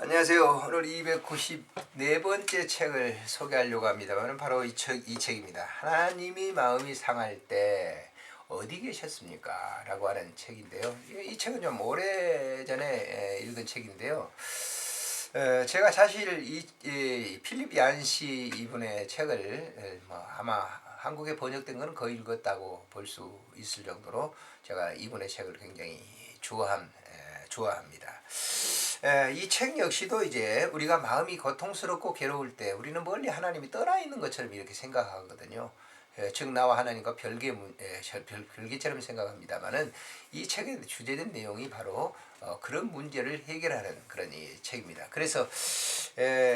안녕하세요. 오늘 294번째 책을 소개하려고 합니다만 바로 이 책입니다. 하나님이 마음이 상할 때 어디 계셨습니까? 라고 하는 책인데요. 이 책은 좀 오래전에 읽은 책인데요. 제가 사실 이 필립 얀시 이분의 책을 아마 한국에 번역된 건 거의 읽었다고 볼 수 있을 정도로 제가 이분의 책을 굉장히 좋아합니다. 이 책 역시도 이제 우리가 마음이 고통스럽고 괴로울 때 우리는 멀리 하나님이 떠나 있는 것처럼 이렇게 생각하거든요. 즉 나와 하나님과 별개처럼 생각합니다만은 이 책의 주제된 내용이 바로 그런 문제를 해결하는 그런 이 책입니다. 그래서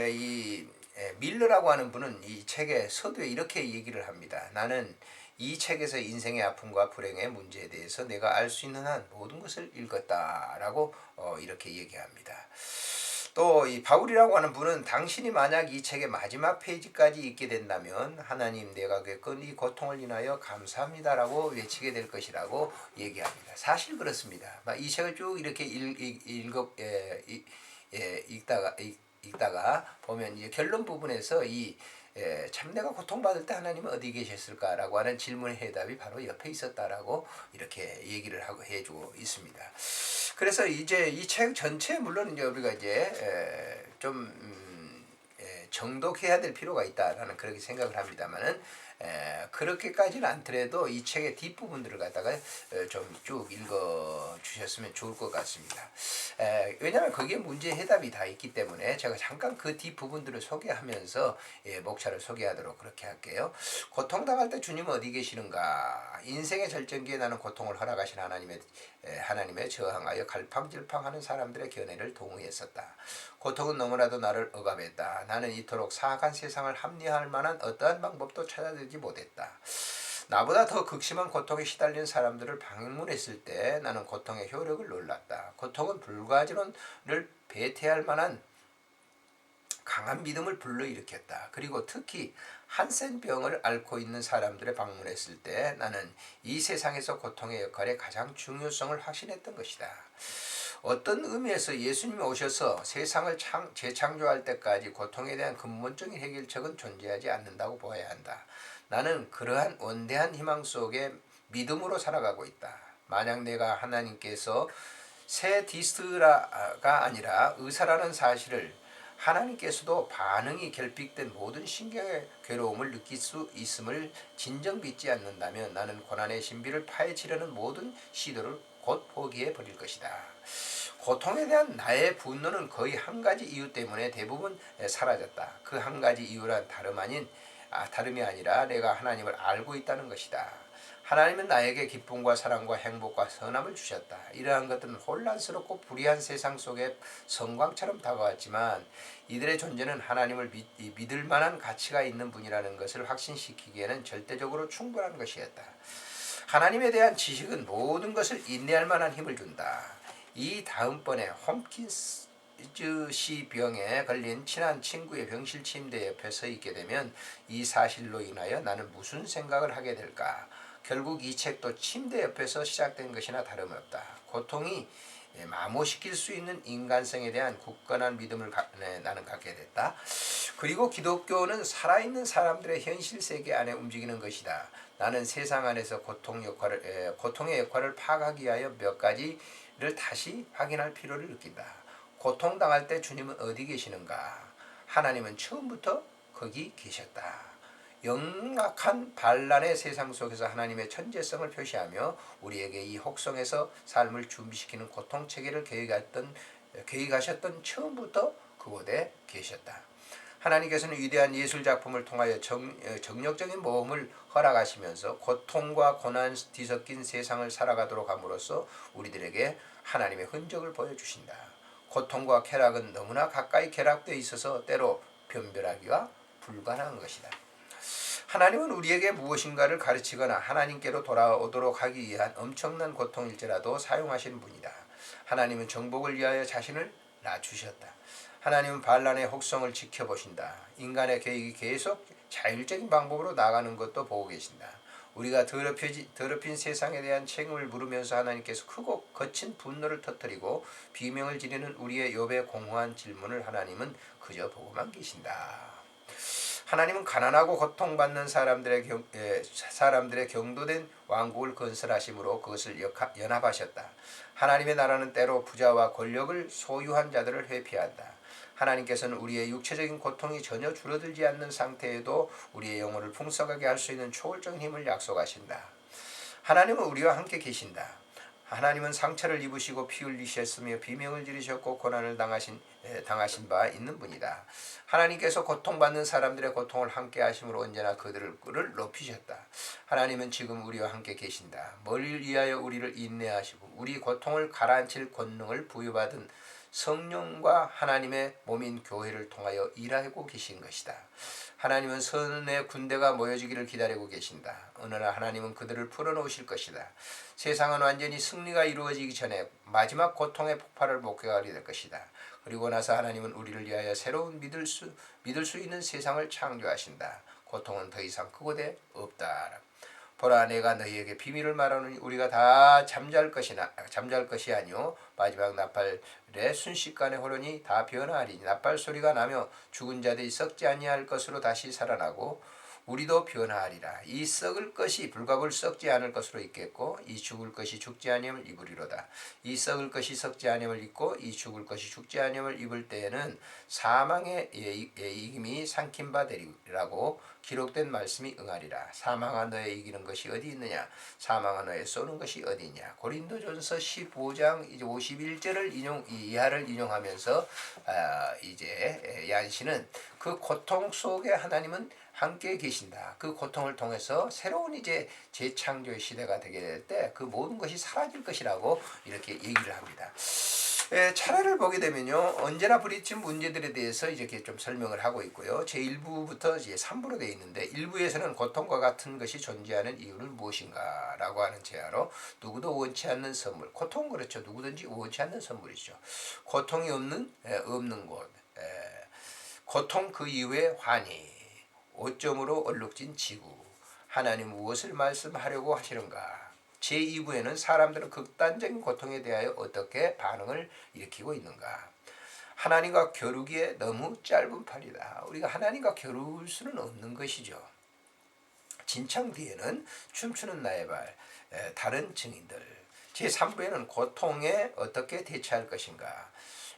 이 밀러라고 하는 분은 이 책의 서두에 이렇게 얘기를 합니다. 나는 이 책에서 인생의 아픔과 불행의 문제에 대해서 내가 알 수 있는 한 모든 것을 읽었다라고 이렇게 얘기합니다. 또 이 바울이라고 하는 분은 당신이 만약 이 책의 마지막 페이지까지 읽게 된다면 하나님 내가 겪은 이 고통을 인하여 감사합니다라고 외치게 될 것이라고 얘기합니다. 사실 그렇습니다. 이 책을 쭉 이렇게 읽다가 보면 이제 결론 부분에서 참 내가 고통받을 때 하나님은 어디 계셨을까라고 하는 질문의 해답이 바로 옆에 있었다라고 이렇게 얘기를 해주고 있습니다. 그래서 이제 이 책 전체 물론 이제 우리가 이제 좀 정독해야 될 필요가 있다라는 그렇게 생각을 합니다만은 그렇게까지는 않더라도 이 책의 뒷부분들을 갖다가 좀 쭉 읽어 주셨으면 좋을 것 같습니다. 왜냐하면 거기에 문제 해답이 다 있기 때문에 제가 잠깐 그 뒷부분들을 소개하면서 목차를 소개하도록 그렇게 할게요. 고통당할 때 주님은 어디 계시는가? 인생의 절정기에 나는 고통을 허락하신 하나님의 저항하여 갈팡질팡하는 사람들의 견해를 동의했었다. 고통은 너무나도 나를 억압했다. 나는 이토록 사악한 세상을 합리화할 만한 어떠한 방법도 찾아들지 못했다. 나보다 더 극심한 고통에 시달리는 사람들을 방문했을 때 나는 고통의 효력을 놀랐다. 고통은 불가지론을 배태할 만한 강한 믿음을 불러일으켰다. 그리고 특히 한센병을 앓고 있는 사람들의 방문했을 때 나는 이 세상에서 고통의 역할의 가장 중요성을 확신했던 것이다. 어떤 의미에서 예수님이 오셔서 세상을 재창조할 때까지 고통에 대한 근본적인 해결책은 존재하지 않는다고 보아야 한다. 나는 그러한 원대한 희망 속에 믿음으로 살아가고 있다. 만약 내가 하나님께서 세디스트가 아니라 의사라는 사실을 하나님께서도 반응이 결핍된 모든 신경의 괴로움을 느낄 수 있음을 진정 믿지 않는다면 나는 고난의 신비를 파헤치려는 모든 시도를 곧 포기해 버릴 것이다. 고통에 대한 나의 분노는 거의 한 가지 이유 때문에 대부분 사라졌다. 그 한 가지 이유란 다름이 아니라 내가 하나님을 알고 있다는 것이다. 하나님은 나에게 기쁨과 사랑과 행복과 선함을 주셨다. 이러한 것들은 혼란스럽고 불의한 세상 속에 성광처럼 다가왔지만 이들의 존재는 하나님을 믿을 만한 가치가 있는 분이라는 것을 확신시키기에는 절대적으로 충분한 것이었다. 하나님에 대한 지식은 모든 것을 인내할 만한 힘을 준다. 이 다음번에 홈킨스 씨 병에 걸린 친한 친구의 병실 침대 옆에 서 있게 되면 이 사실로 인하여 나는 무슨 생각을 하게 될까? 결국 이 책도 침대 옆에서 시작된 것이나 다름없다. 고통이 마모시킬 수 있는 인간성에 대한 굳건한 믿음을 나는 갖게 됐다. 그리고 기독교는 살아있는 사람들의 현실 세계 안에 움직이는 것이다. 나는 세상 안에서 고통의 역할을 파악하기 위하여 몇 가지를 다시 확인할 필요를 느낀다. 고통당할 때 주님은 어디 계시는가? 하나님은 처음부터 거기 계셨다. 영락한 반란의 세상 속에서 하나님의 천재성을 표시하며 우리에게 이 혹성에서 삶을 준비시키는 고통체계를 계획하셨던 처음부터 그곳에 계셨다. 하나님께서는 위대한 예술작품을 통하여 정력적인 모험을 허락하시면서 고통과 고난 뒤섞인 세상을 살아가도록 함으로써 우리들에게 하나님의 흔적을 보여주신다. 고통과 쾌락은 너무나 가까이 결합되어 있어서 때로 변별하기가 불가능한 것이다. 하나님은 우리에게 무엇인가를 가르치거나 하나님께로 돌아오도록 하기 위한 엄청난 고통일지라도 사용하시는 분이다. 하나님은 정복을 위하여 자신을 낮추셨다. 하나님은 반란의 혹성을 지켜보신다. 인간의 계획이 계속 자율적인 방법으로 나가는 것도 보고 계신다. 우리가 더럽힌 세상에 대한 책임을 물으면서 하나님께서 크고 거친 분노를 터뜨리고 비명을 지르는 우리의 욥의 공허한 질문을 하나님은 그저 보고만 계신다. 하나님은 가난하고 고통받는 사람들의 경도된 왕국을 건설하심으로 그것을 연합하셨다. 하나님의 나라는 때로 부자와 권력을 소유한 자들을 회피한다. 하나님께서는 우리의 육체적인 고통이 전혀 줄어들지 않는 상태에도 우리의 영혼을 풍성하게 할 수 있는 초월적인 힘을 약속하신다. 하나님은 우리와 함께 계신다. 하나님은 상처를 입으시고 피 흘리셨으며 비명을 지르셨고 고난을 당하신 바 있는 분이다. 하나님께서 고통받는 사람들의 고통을 함께 하심으로 언제나 그들을 높이셨다. 하나님은 지금 우리와 함께 계신다. 머리를 위하여 우리를 인내하시고 우리 고통을 가라앉힐 권능을 부여받은 성령과 하나님의 몸인 교회를 통하여 일하고 계신 것이다. 하나님은 선의 군대가 모여지기를 기다리고 계신다. 어느 날 하나님은 그들을 풀어놓으실 것이다. 세상은 완전히 승리가 이루어지기 전에 마지막 고통의 폭발을 목격하게 될 것이다. 그리고 나서 하나님은 우리를 위하여 새로운 믿을 수 있는 세상을 창조하신다. 고통은 더 이상 그곳에 없다. 보라, 내가 너희에게 비밀을 말하노니 우리가 다 잠잘 것이 아니요 마지막 나팔의 순식간에 호련히 다 변화하리니 나팔 소리가 나며 죽은 자들이 썩지 아니할 것으로 다시 살아나고 우리도 변화하리라. 이 썩을 것이 불과 썩지 않을 것으로 있겠고 이 죽을 것이 죽지 아니함을 입으리로다. 이 썩을 것이 썩지 아니함을 입고 이 죽을 것이 죽지 아니함을 입을 때에는 사망의 이김이 삼킨 바 되리라고 기록된 말씀이 응하리라. 사망아 너의 이기는 것이 어디 있느냐? 사망아 너의 쏘는 것이 어디 있냐? 고린도전서 15장 이제 51절을 이하를 인용하면서 이제 얀시는 그 고통 속에 하나님은 함께 계신다. 그 고통을 통해서 새로운 이제 재창조의 시대가 되게 될 때 그 모든 것이 사라질 것이라고 이렇게 얘기를 합니다. 차례를 보게 되면요, 언제나 부딪힌 문제들에 대해서 이렇게 좀 설명을 하고 있고요. 제 1부부터 이제 3부로 되어 있는데 1부에서는 고통과 같은 것이 존재하는 이유는 무엇인가라고 하는 제안으로 누구도 원치 않는 선물, 고통 그렇죠. 누구든지 원치 않는 선물이죠. 고통이 없는 곳, 고통 그 이후에 환희. 오점으로 얼룩진 지구. 하나님 무엇을 말씀하려고 하시는가? 제2부에는 사람들은 극단적인 고통에 대하여 어떻게 반응을 일으키고 있는가? 하나님과 겨루기에 너무 짧은 팔이다. 우리가 하나님과 겨룰 수는 없는 것이죠. 진창 뒤에는 춤추는 나의 발, 다른 증인들. 제3부에는 고통에 어떻게 대처할 것인가?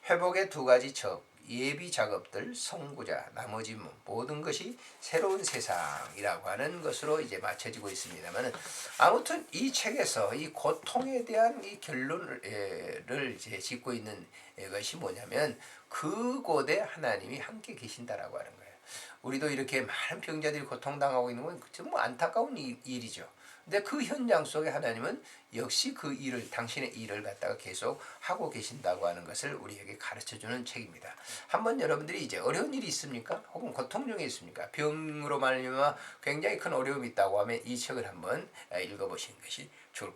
회복의 두 가지 적, 예비 작업들, 선구자, 나머지 모든 것이 새로운 세상이라고 하는 것으로 이제 맞춰지고 있습니다만, 아무튼 이 책에서 이 고통에 대한 이 결론을 이제 짓고 있는 것이 뭐냐면 그곳에 하나님이 함께 계신다라고 하는 거예요. 우리도 이렇게 많은 병자들이 고통당하고 있는 건 정말 안타까운 일이죠. 근데 그 현장 속에 하나님은 역시 그 일을, 당신의 일을 갖다가 계속 하고 계신다고 하는 것을 우리에게 가르쳐주는 책입니다. 한번 여러분들이 이제 어려운 일이 있습니까? 혹은 고통 중에 있습니까? 병으로 말미암아 굉장히 큰 어려움이 있다고 하면 이 책을 한번 읽어보시는 것이 좋을 것 같습니다.